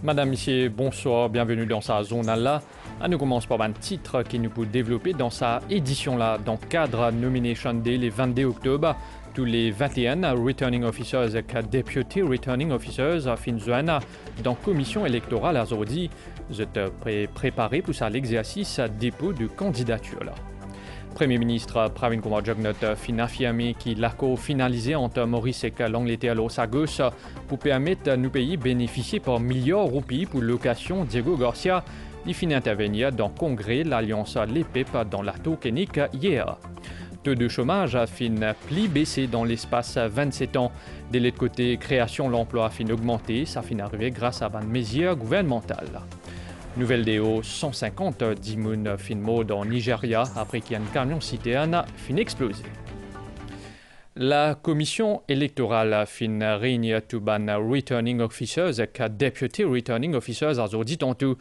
Madame, Monsieur, bonsoir, bienvenue dans sa zone là. Nous commençons par un titre qui nous peut développer dans sa édition là, dans le cadre Nomination Day le 22 octobre. Tous les 21 Returning Officers et Deputy Returning Officers fin juin dans la commission électorale à Zodi. Vous êtes préparé pour ça l'exercice dépôt de candidature là. Premier ministre Pravin Kumar Jugnauth fin affirmé qu'il l'accord finalisé entre Maurice et l'Angleterre Los Agos pour permettre à nos pays bénéficier par milliards de roupies pour location Diego Garcia. Il finit intervenir dans le congrès l'Alliance l'EPEP dans la Tocanique hier. Taux de chômage a fin pli baissé dans l'espace 27 ans. De l'autre côté, création de l'emploi a fin augmenté. Ça fin arrivé grâce à une mesure gouvernementale. Nouvelle déo, 150 d'immunes fin mort dans Nigeria après qu'un camion citerne fin explosé. La commission électorale fin réunit tout ban returning officers et deputy returning officers a aujourd'hui tantôt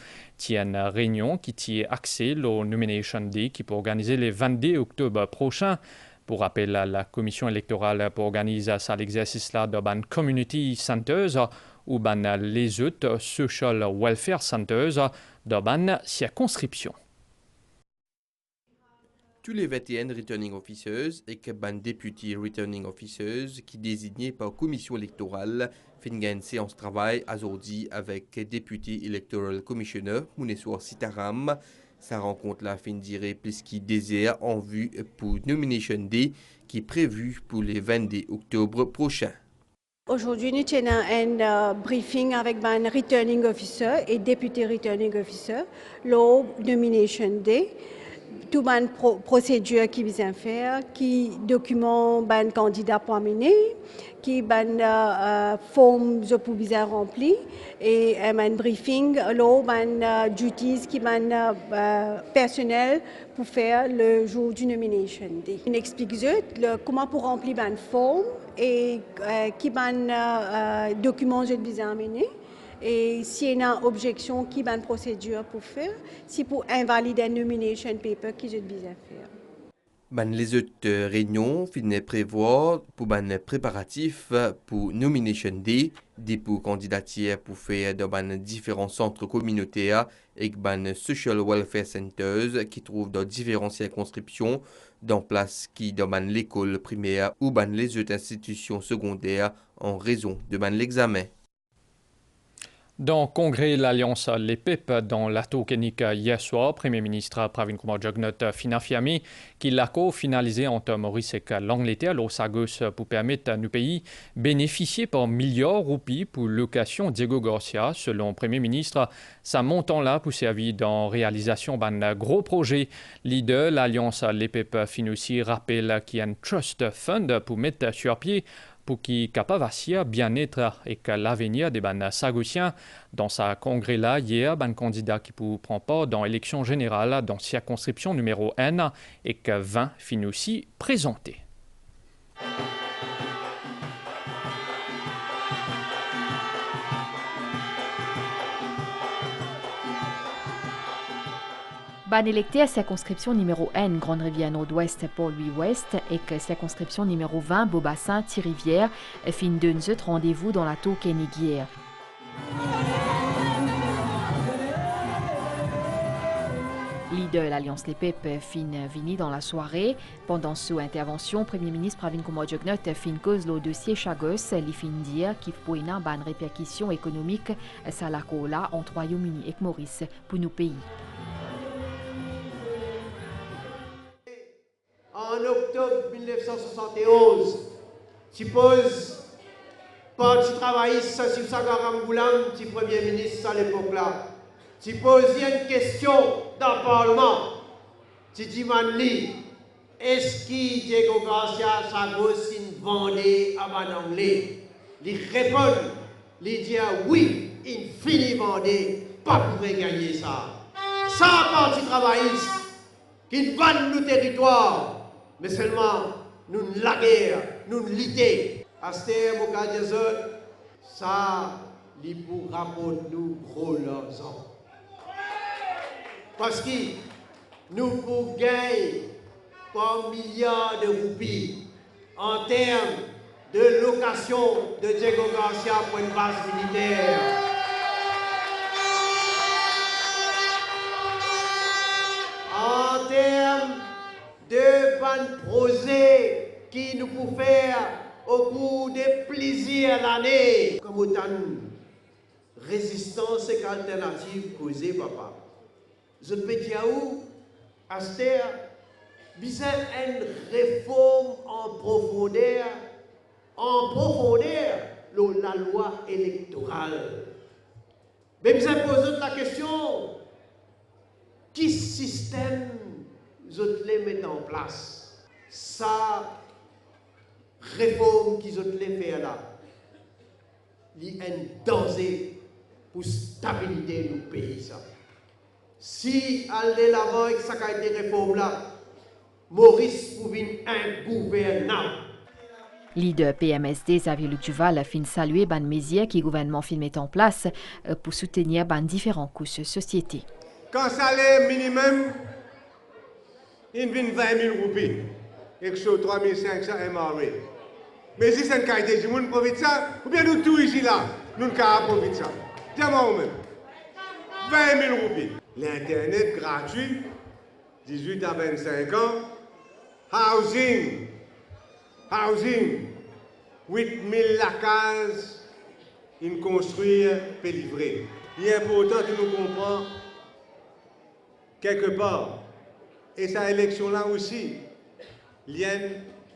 une réunion qui tient accès au nomination day qui peut organiser le 22 octobre prochain. Pour rappel, la commission électorale pour organiser ça l'exercice là de ban community centers ou ban les autres social welfare centers de ban circonscription. Tous les 21 returning officers et que ban deputy returning officers qui désignés par commission électorale fin une séance travail aujourd'hui avec député electoral commissioner Mounessoir Sitaram. Sa rencontre la fin dirait plus qu'il désire en vue pour Nomination Day qui est prévu pour le 22 octobre prochain. Aujourd'hui, nous avons un briefing avec un returning officer et député returning officer, le Nomination Day. Tout une procédure qui vient faire, qui document un candidat pour amener, qui un forme pour bien remplir et un briefing, un duties qui personnel pour faire le jour du Nomination Day. On explique comment pour remplir une forme et qui document je bien amener. Et s'il y a une objection, qui a une procédure pour faire, c'est pour invalider un nomination paper qui est besoin faire. Les autres réunions finissent prévoir pour les préparatifs pour Nomination Day, dépôt candidature pour faire dans différents centres communautaires et les social welfare centers qui trouvent dans différentes circonscriptions, dans place qui dans l'école primaire ou les autres institutions secondaires en raison de l'examen. Dans le congrès l'Alliance l'EPEP dans la Tocanique hier soir, Premier ministre Pravin Kumar Jugnauth fin affirmé qu'il l'accord finalisé entre Maurice et l'Angleterre Los Agos pour permettre à nos pays bénéficier par milliards de roupies pour location Diego Garcia. Selon le Premier ministre, ça montant-là pour servir dans la réalisation d'un gros projet. Leader, l'Alliance l'EPEP fin aussi rappelle qu'il y a un trust fund pour mettre sur pied pour qui capable assurer bien-être et que l'avenir des Sagossiens. Dans sa congrès-là, hier, un candidat qui prend part dans l'élection générale dans circonscription numéro 1 et que 20 fin aussi présenté. Ban électé à circonscription numéro N, Grande-Rivière Nord-Ouest, Port-Louis-Ouest, et que circonscription numéro 20, Beaubassin, Thirivière, fin d'un autre rendez-vous dans la Tocanique hier. Leader de l'Alliance l'EPEP fin vini dans la soirée. Pendant son intervention, Premier ministre Pravin Kumar Jugnauth fin cause le dossier Chagos, li fin dire qu'il faut une bonne répercussion économique sur la cola entre Royaume-Uni et Maurice pour nos pays. En octobre 1971, suppose Parti travailliste sur Sagaram Goulam, petit premier ministre à l'époque-là, suppose il y a une question dans le Parlement, tu dis Manli, est-ce que Diego Garcia Sagos vendait à un anglais? Il répond, il dit oui, il finit vendait, pas pour gagner ça. Ça, Parti travailliste, qui vend nos territoires. Mais seulement, nous la guerre, nous l'idée. À ce ça, il pour rapporter nous gros l'argent. Parce que nous pour gagner par milliards de roupies en termes de location de Diego Garcia pour une base militaire. qui nous pouvons faire au cours des plaisirs l'année. Comme autant résistance et alternative causée, papa. Je peux dire où, Aster, besoin une réforme en profondeur la loi électorale. Mais besoin poser la question, qui système vous les mettre en place? Ça, réforme qu'ils ont les faire là, il y a un danger pour stabiliser nos pays. Ça. Si aller l'avant avec ça a été réforme là, Maurice pouvait un gouvernant. Leader PMSD Xavier Luc Duval fin saluer ban mesures qui le gouvernement fin met en place pour soutenir ban différents couches de société. Quand salaire minimum, il vient 20 000 roupies et que sur 3 500 MRE. Mais si c'est une qualité, si nous profitons de ça, ou bien nous tous ici là, nous ne pouvons profiter de ça. Dis-moi même. 20 000 roupies. L'Internet gratuit, 18 à 25 ans. Housing. 8 000 lacases, ils construire et livrer. Il est important que nous comprenions quelque part, et cette élection-là aussi, il y a un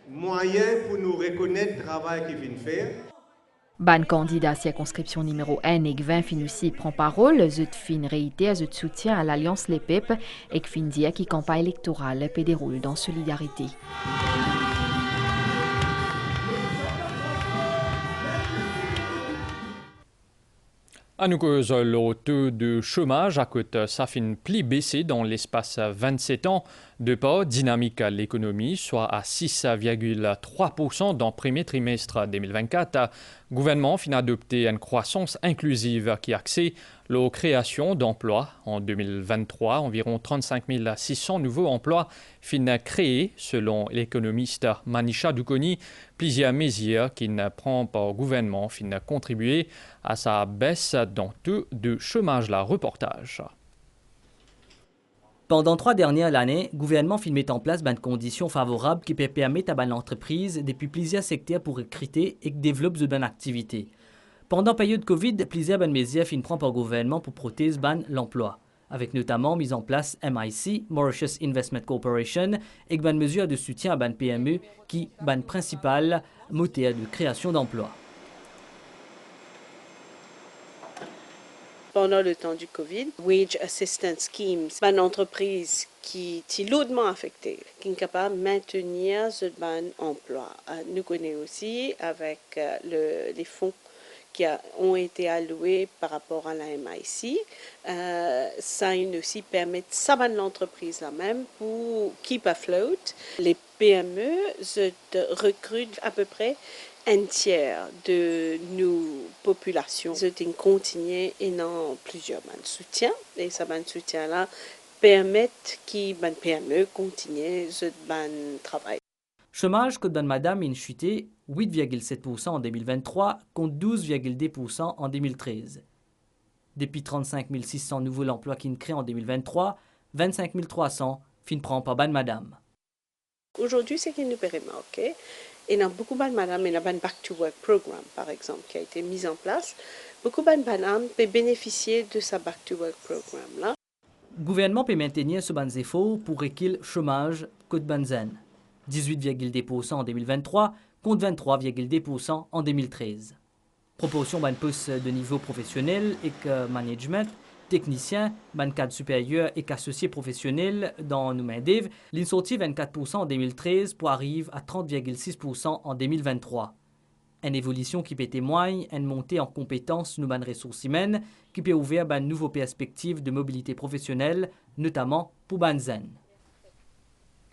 moyen pour nous reconnaître le travail qu'il vient faire. Ban candidat circonscription numéro 1 et 20 fin aussi prend parole, zut fin réitère zut soutien à l'Alliance Les Pep et fin dire qui campagne électorale peut déroule dans solidarité. À nous cause le taux de chômage à côté ça fin pli baissé dans l'espace 27 ans de pas dynamique à l'économie, soit à 6,3% dans le premier trimestre 2024. Le gouvernement fin adopté une croissance inclusive qui accède la création d'emplois. En 2023, environ 35 600 nouveaux emplois fin créés selon l'économiste Manisha Dukoni. Plusieurs mesures qui ne prend pas au gouvernement fin contribuer à sa baisse dans le taux de chômage. La reportage. Pendant 3 dernières années, le gouvernement a mis en place des conditions favorables qui permettent à l'entreprise depuis plusieurs secteurs pour recruter et développer de bonnes activités. Pendant la période Covid, plusieurs mesures prennent par le gouvernement pour protéger l'emploi, avec notamment mise en place MIC, Mauritius Investment Corporation, et des mesures de soutien à des PME qui sont le principal moteur de création d'emplois. Pendant le temps du Covid, Wage Assistance Schemes, une entreprise qui est lourdement affectée, qui est capable de maintenir ce emploi. Nous connaissons aussi avec les fonds qui ont été alloués par rapport à la MIC. Ça aussi permet de l'entreprise là-même pour keep afloat. Les PME recrutent à peu près un tiers de nos populations. Ils continuent et dans plusieurs soutiens. Et ce soutien-là permettent que les PME continuent ce travail. Chômage que donne Madame a chuté 8,7% en 2023 contre 12,2% en 2013. Depuis 35 600 nouveaux emplois qui sont créés en 2023, 25 300 fin prend par Ban Madame. Aujourd'hui, ce qui nous peut remarquer, il y a beaucoup de madame, il y a un Back to Work Programme, par exemple, qui a été mis en place. Beaucoup de madame peuvent bénéficier de ce Back to Work Programme-là. Le gouvernement peut maintenir ce ban efforts pour réquiller le chômage que de banzen. 18,2% en 2023 contre 23,2% en 2013. Proportion ban poste de niveau professionnel et que management, technicien, ban cadre supérieur et qu'associé professionnel dans nos main-d'œuvre, l'in sorti 24% en 2013 pour arriver à 30,6% en 2023. Une évolution qui peut témoigner une montée en compétences nous ban ressources humaines qui peut ouvrir ban nouvelles perspectives de mobilité professionnelle, notamment pour Banzen.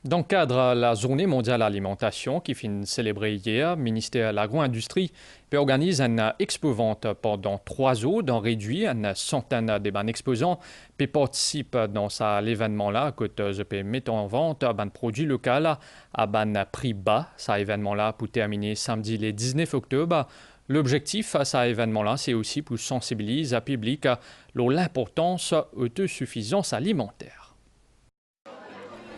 Dans le cadre de la Journée mondiale de l'alimentation qui finit célébrée hier, le ministère de l'Agro-Industrie organise une expo-vente pendant 3 jours dans réduit une centaine de exposants qui participent dans l'événement-là côté je peux mettre en vente des produits locaux à un prix bas. Cet événement-là pour terminer samedi le 19 octobre. L'objectif à cet événement-là, c'est aussi pour sensibiliser le public à l'importance de l'autosuffisance alimentaire.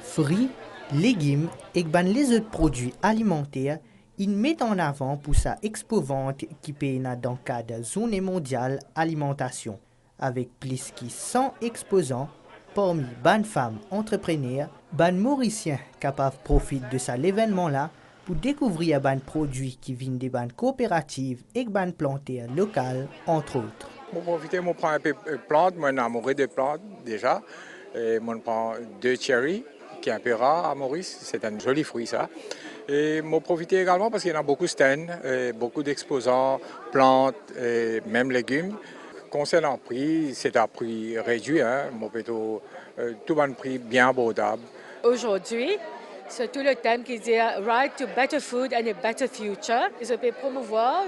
Fruits, légumes et les autres produits alimentaires, ils mettent en avant pour sa expo-vente qui paye dans le cadre de Journée mondiale alimentation, avec plus de 100 exposants, parmi les femmes entrepreneurs, les Mauriciens capables de profiter de cet événement-là pour découvrir les produits qui viennent des coopératives et des planteurs locales, entre autres. Pour profiter, je prends un peu de plantes, moi je suis amoureux des plantes déjà. Et je prends 2 cherries, qui est un peu rare à Maurice, c'est un joli fruit ça. Et je profite également parce qu'il y en a beaucoup de stands, beaucoup d'exposants, plantes et même légumes. Concernant le prix, c'est un prix réduit, hein, tout un prix bien abordable. Aujourd'hui, c'est tout le thème qui dit Right to Better Food and a Better Future. Je peux promouvoir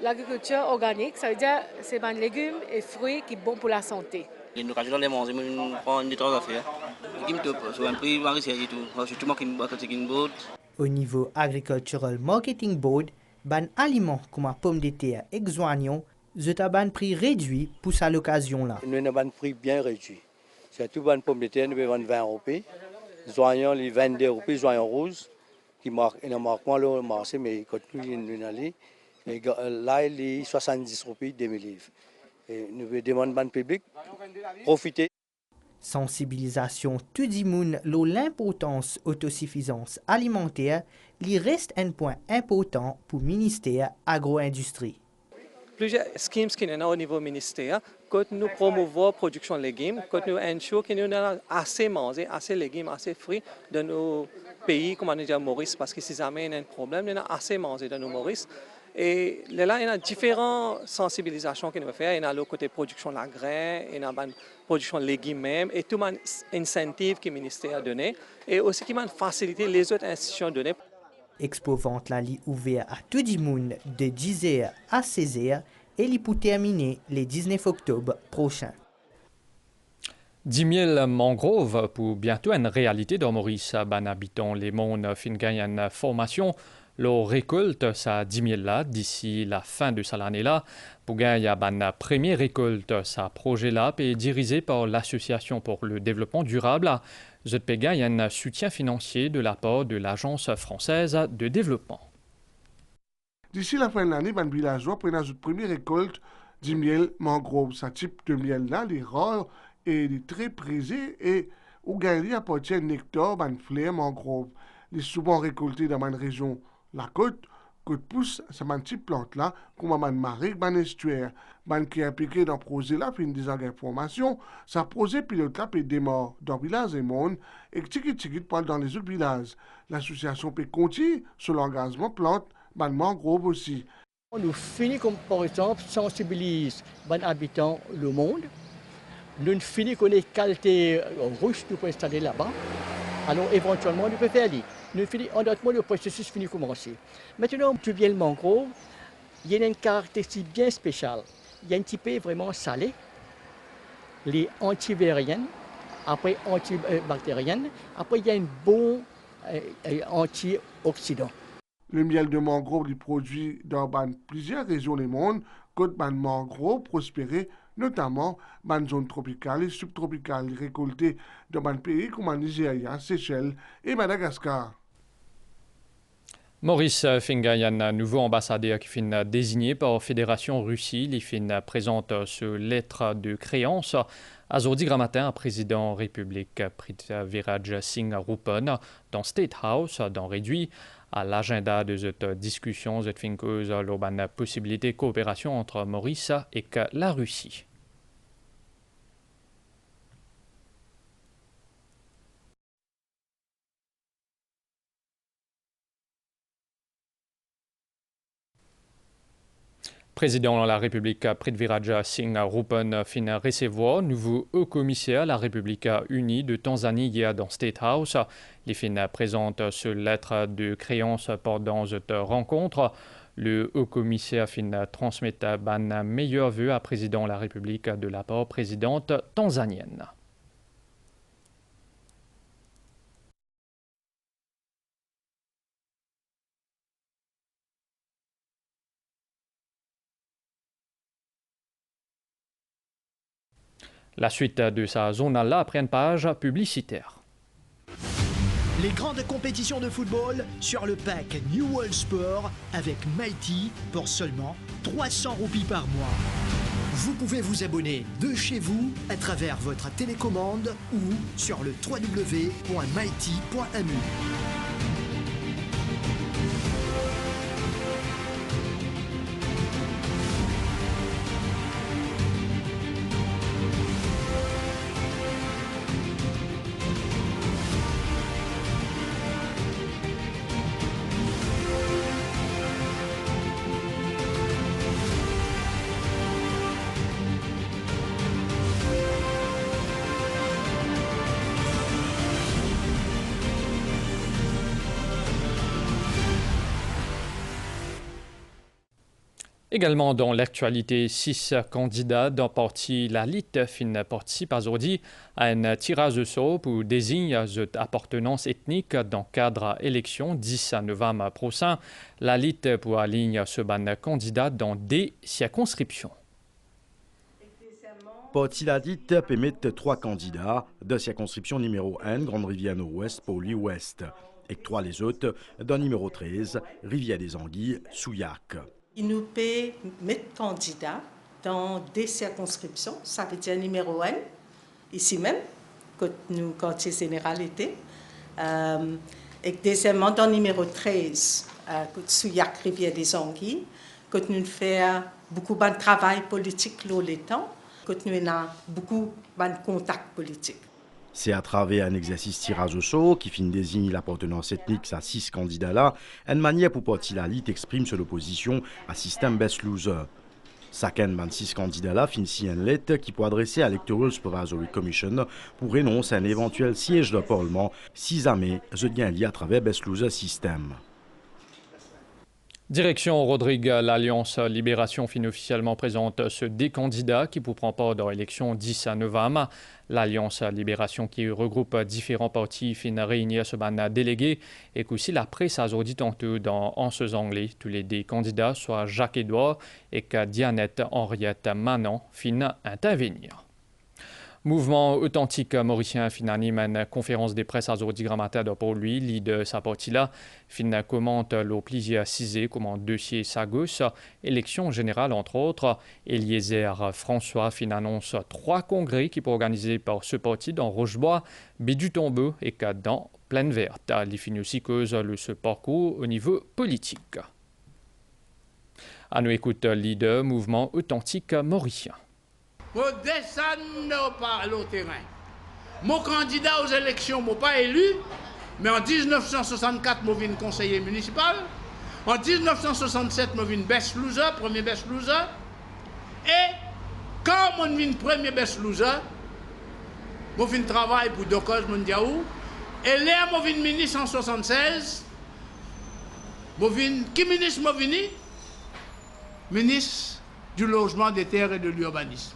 l'agriculture organique, ça veut dire c'est des légumes et fruits qui sont bons pour la santé. Une occasion de les manger, on prend des choses à faire. Les légumes, c'est un prix marché et tout. Surtout marketing board. Au niveau Agricultural Marketing Board, ban aliments comme la pomme de terre et oignons, c'est un prix réduit pour cette occasion-là. Nous avons un prix bien réduit. C'est tout ban pomme de terre, nous vendons 20 €. Les oignons, les 22 €, les oignons rouges, qui marquent moins le marché, mais quand nous allons, là, il est 70 € 2000 livres. Et nous demandons au public profiter. Sensibilisation tout le monde sur l'importance de l'autosuffisance alimentaire, il reste un point important pour le ministère agro-industrie. Plusieurs schemes qui sont au niveau ministère, quand nous promouvons la production de légumes, quand nous assurons que nous avons assez mangé, assez de légumes, assez de fruits dans nos pays, comme on dit à Maurice, parce que si jamais il y a un problème, nous avons assez mangé dans nos Maurice. Et là, il y a différentes sensibilisations que nous faisons. Il y a le côté production de la graine, il y a la production de légumes même, et tout les incentives que le ministère a donné, et aussi qui m'a facilité les autres institutions données. Expo vente la lit ouvert à tout le monde de 10h à 16h et il pour terminer le 19 octobre prochain. 10 000 mangroves pour bientôt une réalité dans Maurice. Ben habitant les mondes fin gagnent formation. Leur récolte, ça 10 000 là d'ici la fin de cette année-là. Pour gagner la première récolte, ça projet-là est dirigé par l'Association pour le développement durable. ZPGA a un soutien financier de la part de l'Agence française de développement. D'ici la fin de l'année, les villageois prennent notre première récolte du miel mangrove. Ce type de miel-là, les rares et les très prisés et au gagné appartient à nectar, les fleurs mangrove. Les souvent récoltés dans une région, la côte pousse ces type plante-là, comme un marée, un estuaire. Ban qui est impliqué dans le projet là, fin des informations, ça projet pilote là, peut démarrer dans le village et monde, et tiki parle dans les autres villages. L'association peut compter sur l'engagement plante, ban mangrove aussi. Nous finissons comme par exemple sensibiliser les habitants le monde. Nous finissons qu'on les qualités russes nous pouvons installer là-bas. Alors éventuellement nous pouvons faire aller. Nous finissons en d'autres mots le processus finit commencer. Maintenant, du miel mangrove, il y a une caractéristique bien spéciale. Il y a un type vraiment salé, les antiviriennes, après antibactériennes, après il y a un bon antioxydant. Le miel de mangrove est produit dans plusieurs régions du monde, côte ban mangrove prospéré, notamment dans les zones tropicales et subtropicales récoltées dans des pays comme le Nigeria, Seychelles et Madagascar. Maurice Fingayan, un nouveau ambassadeur qui est désigné par la Fédération Russie, il présente ce lettre de créance à Zordi Gramatin, président République Prithviraj Singh Rupan, dans State House, dans réduit à l'agenda de cette discussion, cette fin cause la possibilité de coopération entre Maurice et la Russie. Président de la République Prithviraj Singh Rupan fin recevoir nouveau haut commissaire de la République unie de Tanzanie hier dans State House. Les fin présente ce lettre de créance pendant cette rencontre. Le haut commissaire fin transmet ban meilleurs vœux à président de la République de la part présidente tanzanienne. La suite de sa zone là après une page publicitaire. Les grandes compétitions de football sur le pack New World Sport avec Mighty pour seulement 300 roupies par mois. Vous pouvez vous abonner de chez vous à travers votre télécommande ou sur le www.mighty.mu. Également dans l'actualité, 6 candidats d'un parti la LIT participent aujourd'hui à un tirage au sort pour désigner cette appartenance ethnique dans le cadre élection 10 novembre prochain. La LIT pour aligner ce ban candidat dans des circonscriptions. Parti la LIT permet 3 candidats de circonscription numéro 1, Grande Rivière Nord-Ouest, Poli-Ouest, et 3 les autres dans numéro 13, Rivière des Anguilles, Souillac. Il nous peut mettre candidats dans des circonscriptions, ça veut dire numéro 1, ici même, que nous, quartier généralité, et deuxièmement dans numéro 13, Souillac, Rivière des Anguilles, que nous faisons beaucoup de travail politique là les temps, que nous avons beaucoup de contacts politiques. C'est à travers un exercice tirage au sort qui finit désigne l'appartenance ethnique à 6 candidats-là, une manière pour parti la LIT exprime son opposition à système best loser. Chacun de 6 candidats-là finit une lettre qui peut adresser à l'Electoral Supervisory Commission pour renoncer à un éventuel siège de Parlement si jamais je gagne lié à travers best loser système. Direction Rodrigue, l'Alliance Libération fin officiellement présente ce des candidats qui pourront part dans l'élection 10 novembre. L'Alliance Libération qui regroupe différents partis fin réunir ce ban délégué et qu'aussi la presse a aujourd'hui tantôt dans en ce anglais. Tous les des candidats soit Jacques Edouard et que Dianette Henriette Manon fin intervenir. Mouvement authentique mauricien fin anime une conférence de presse à aujourd'hui grammaire pour lui, leader sa partie là, fin commente le plaisir cisé comme dossier Sagos, élection générale entre autres. Eliezer François fin annonce 3 congrès qui sont organisés par ce parti dans Rochebois, Bédu-Tombeau et dans Plaine Verte. Il finit aussi cause le ce parcours au niveau politique. À nous écoute leader mouvement authentique mauricien. Pour descendre par le terrain. Mon candidat aux élections, je ne pas élu, mais en 1964, je suis conseiller municipal. En 1967, je suis best loser, premier best loser. Et quand je suis premier best loser, je fais un travail pour Docos Mondiaou. Et là, je suis ministre en 1976. Qui ministre je suis? Ministre du logement, des terres et de l'urbanisme.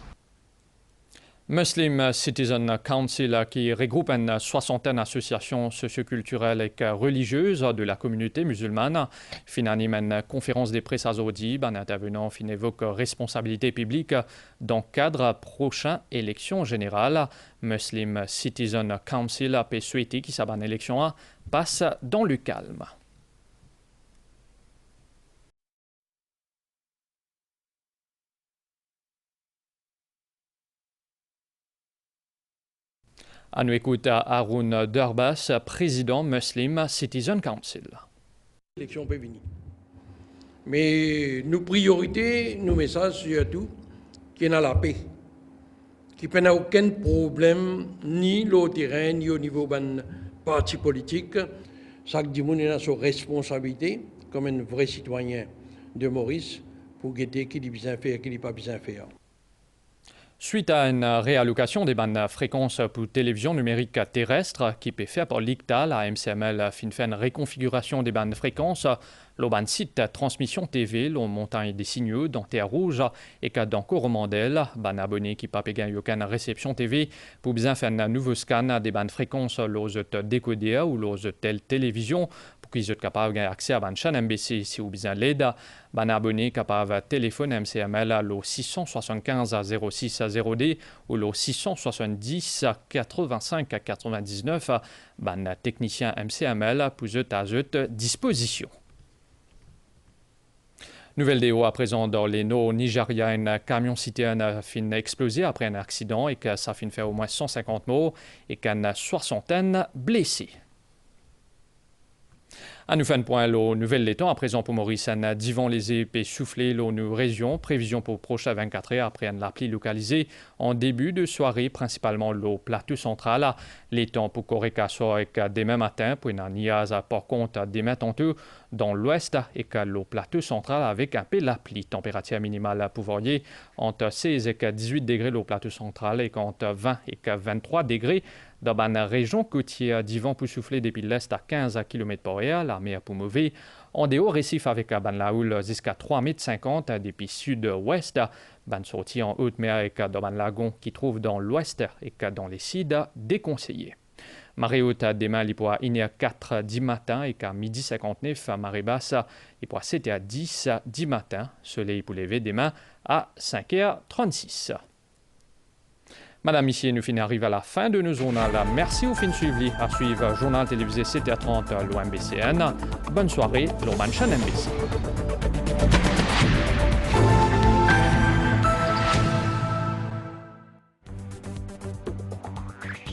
Muslim Citizen Council qui regroupe une 60aine d'associations socioculturelles et religieuses de la communauté musulmane fin anime une conférence de presse à aujourd'hui. Un intervenant fin évoque responsabilité publique dans le cadre prochaine élection générale. Muslim Citizen Council a souhaité que cette élection passe dans le calme. À nous écoute Haroun Durbas, président Muslim Citizen Council. L'élection peut venir. Mais nos priorités, nos messages surtout, qui est dans la paix, qui n'a aucun problème ni au terrain, ni au niveau d'un parti politique. Chaque monde a sa responsabilité comme un vrai citoyen de Maurice pour guetter qui est bien faire et qui n'est pas bien faire. Suite à une réallocation des bandes fréquences pour télévision numérique terrestre qui peut faire par l'ICTA, la MCML fait une réconfiguration des bandes fréquences. Le ban site transmission TV, le montagne des signaux dans Terre Rouge et qu'à dans Coromandel, ban abonné qui pas gagné aucune réception TV pour bien faire un nouveau scan des bandes fréquences, l'ose décoder ou l'ose telle télévision pour pour qu'ils soient capables d'avoir accès à une chaîne MBC si vous besoin l'aide. Un abonné capable de téléphone MCML à l'eau 675 à 06 à 0D ou l'eau 670 à 85 à 99. Un technicien MCML pour à votre disposition. Nouvelle déo à présent dans les nord Nigeria, un camion citerne a fini explosé après un accident et que ça a fini faire au moins 150 morts et qu'une soixantaine blessés. À nous faire un point, la nouvelle des temps, à présent pour Maurice, un divan les épées soufflé, nos régions, prévision pour prochain 24 heures après la pluie localisée en début de soirée, principalement le plateau central. Les temps pour Koreka soir avec demain matin, pour une niaise par contre demain tantôt dans l'ouest et que le plateau central avec un peu la pluie. Température minimale pour varier entre 16 et 18 degrés le plateau central et entre 20 et 23 degrés. Dans la région côtière, divan pour souffler depuis l'est à 15 km/h, la mer pour mauvais. En dehors, récif avec la houle jusqu'à 3,50 m depuis sud-ouest. Ban sortie en haute mer avec dans le lagon qui trouve dans l'ouest et dans les sides déconseillés. Marée haute demain, il pourra à 4 10 matin et qu'à midi 59, marée basse, il pourra 7 à 10 10 matin. Soleil pour lever demain à 5h36. Madame, Messieurs, nous arrivons à la fin de nos journaux. Merci au fin suivi à suivre Journal télévisé 7h30 l'OMBCN. Bonne soirée, l'Oman Chan MBC.